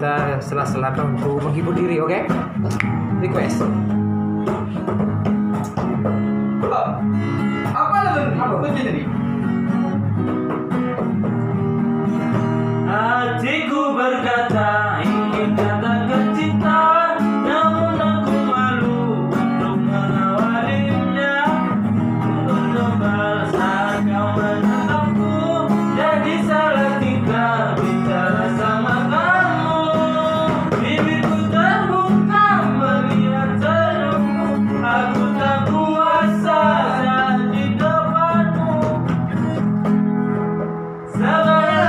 Kita sela-selakan untuk menghibur diri, oke? Request. Apa begini? Hatiku berkata ingin katakan cinta, namun aku malu untuk mengawalinya. Untuk kembali saat kau menatapku, jadi salah tingkah bicara sama kamu. Bibirku terbuka melihat senyummu, aku tak kuasa saat di depanmu. Sebenarnya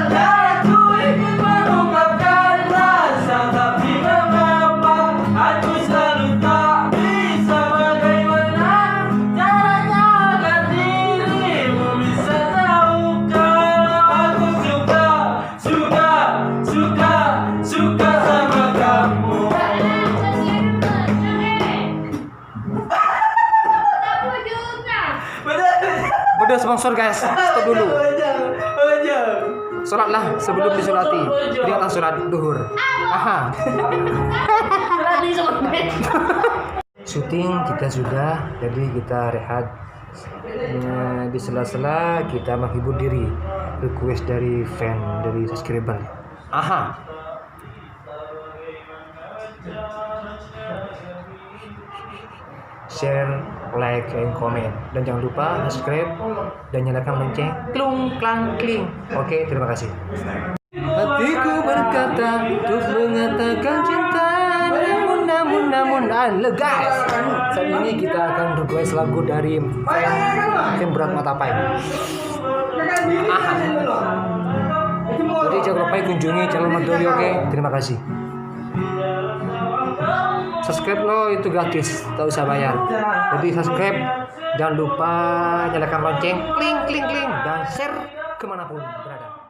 aku ingin mengungkapkan rasa, tapi mengapa aku selalu tak bisa. Bagaimana caranya agar dirimu bisa tahu kalau aku suka sama kamu. Udah sponsor guys, stop dulu. Sholatlah sebelum disolati. Peringatan sholat duhur. Aha. Syuting kita sudah, jadi kita rehat. Di sela-sela kita menghibur diri. Request dari fan, dari subscriber. Aha. Share, like, and comment, dan jangan lupa subscribe dan nyalakan lonceng klung klang kling. Oke, terima kasih. Hatiku berkata untuk mengatakan cinta, namun guys, saat ini kita akan request lagu dari fan berat Matapai. Aha. Jadi jangan lupa kunjungi channel Maduri. Oke, terima kasih. Subscribe lo itu gratis, tak usah bayar. Jadi subscribe, jangan lupa nyalakan lonceng, kling kling kling, dan share kemanapun berada.